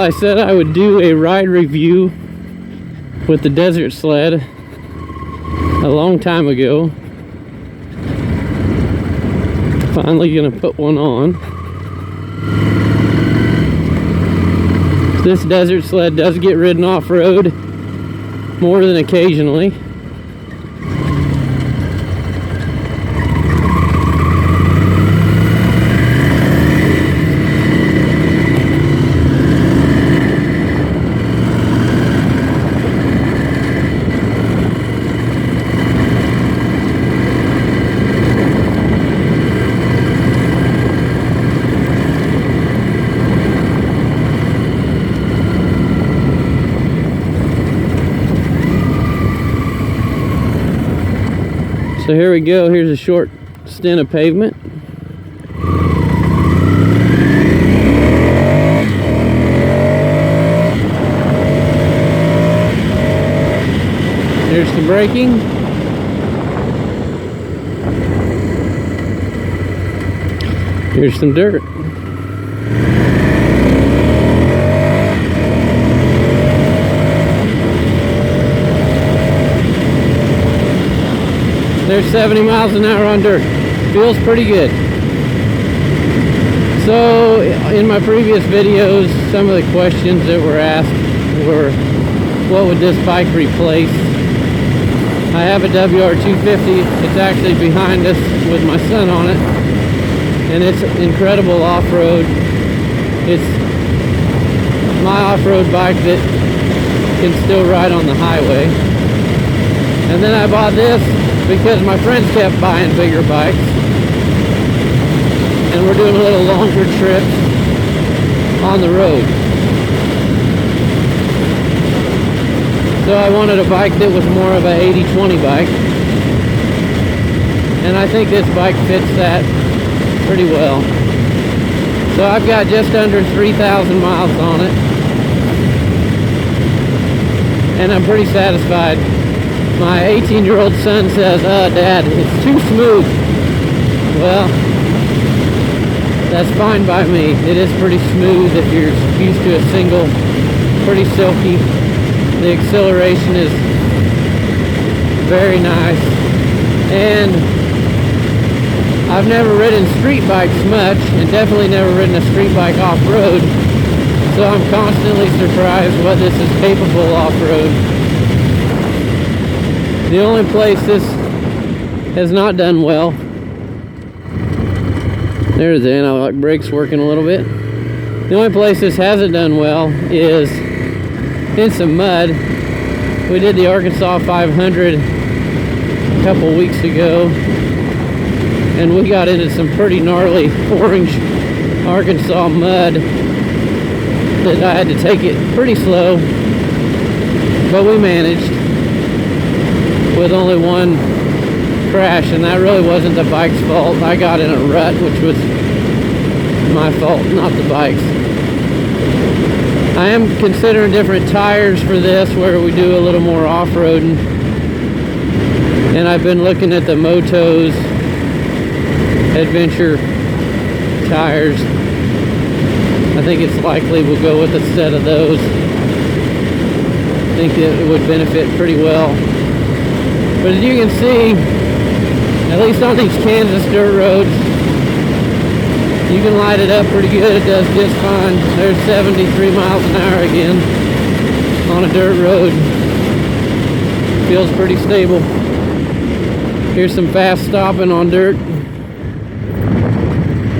I said I would do a ride review with the Desert Sled a long time ago. Finally gonna put one on. This Desert Sled does get ridden off-road more than occasionally. So here we go, here's a short stint of pavement. Here's the braking. Here's some dirt. There's 70 miles an hour on dirt. Feels pretty good. So, in my previous videos, some of the questions that were asked were, what would this bike replace? I have a wr250. It's actually behind us with my son on it. And it's incredible off-road. It's my off-road bike that can still ride on the highway. And then I bought this because my friends kept buying bigger bikes, and we're doing a little longer trips on the road. So I wanted a bike that was more of a 80-20 bike, and I think this bike fits that pretty well. So I've got just under 3,000 miles on it, and I'm pretty satisfied. My 18-year-old son says, Dad, it's too smooth. Well, that's fine by me. It is pretty smooth if you're used to a single, pretty silky. The acceleration is very nice. And I've never ridden street bikes much, and definitely never ridden a street bike off-road. So I'm constantly surprised what this is capable off-road. The only place this has not done well, there's the analog brakes working a little bit. The only place this hasn't done well is in some mud. We did the Arkansas 500 a couple weeks ago, and we got into some pretty gnarly orange Arkansas mud that I had to take it pretty slow, but we managed with only one crash, and that really wasn't the bike's fault. I got in a rut, which was my fault, not the bike's. I am considering different tires for this, where we do a little more off-roading, and I've been looking at the Moto's Adventure tires. I think it's likely we'll go with a set of those. I think it would benefit pretty well. But as you can see, at least on these Kansas dirt roads, you can light it up pretty good. It does just fine. There's 73 miles an hour again on a dirt road. Feels pretty stable. Here's some fast stopping on dirt.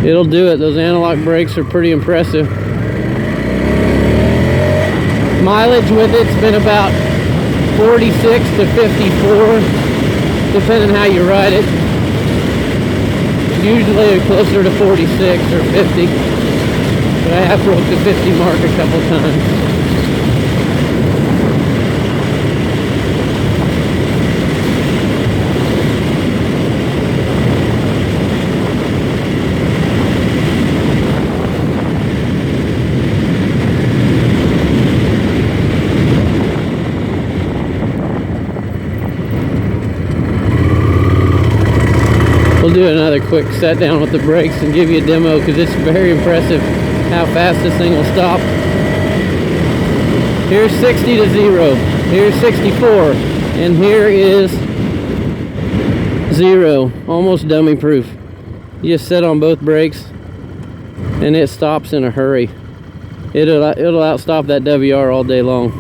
It'll do it. Those analog brakes are pretty impressive. Mileage with it's been about 46 to 54, depending how you ride it. Usually closer to 46 or 50, but I have broke the 50 mark a couple times. We'll do another quick set down with the brakes and give you a demo, because it's very impressive how fast this thing will stop. Here's 60 to 0. Here's 64. And here is 0. Almost dummy proof. You just set on both brakes and it stops in a hurry. It'll outstop that WR all day long.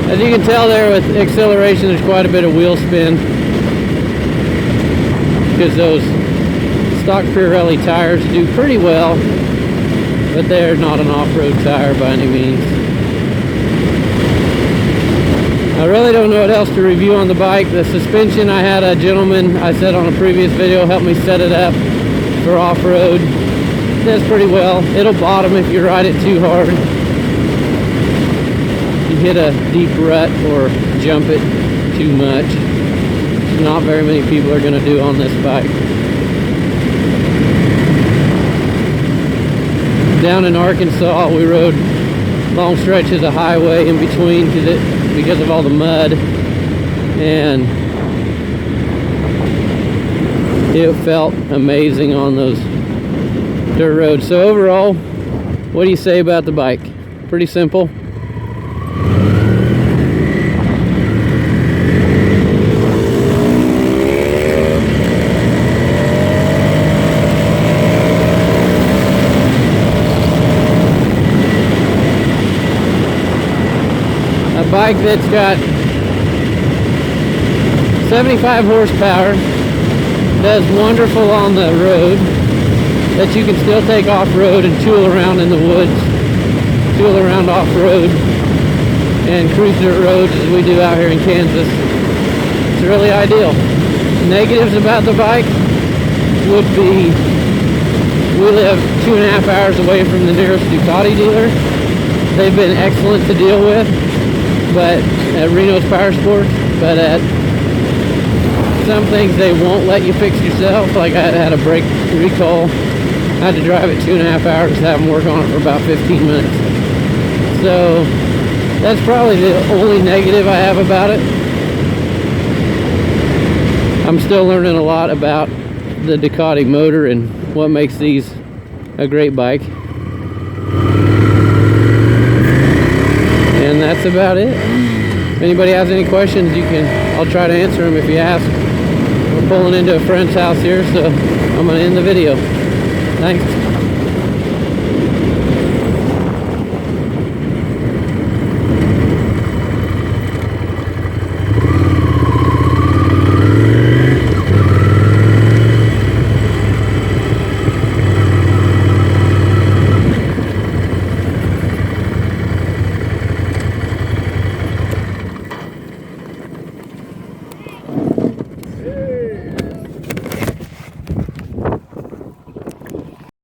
As you can tell there with acceleration, there's quite a bit of wheel spin because those stock Pirelli tires do pretty well, but they're not an off-road tire by any means. I really don't know what else to review on the bike. The suspension, I had a gentleman, I said on a previous video, help me set it up for off-road. It does pretty well. It'll bottom if you ride it too hard. You hit a deep rut or jump it too much. Not very many people are going to do on this bike. Down in Arkansas, we rode long stretches of highway in between because of all the mud, and it felt amazing on those dirt roads. So overall, what do you say about the bike? Pretty simple. Bike that's got 75 horsepower, does wonderful on the road, that you can still take off-road and tool around in the woods, tool around off-road and cruise dirt roads as we do out here in Kansas. It's really ideal. Negatives about the bike would be we live 2.5 hours away from the nearest Ducati dealer. They've been excellent to deal with, but at Reno's Power Sports, but at some things they won't let you fix yourself. Like I had a brake recall, I had to drive it 2.5 hours to have them work on it for about 15 minutes. So that's probably the only negative I have about it. I'm still learning a lot about the Ducati motor and what makes these a great bike. And that's about it. If anybody has any questions, I'll try to answer them if you ask. We're pulling into a friend's house here, so I'm going to end the video. Thanks.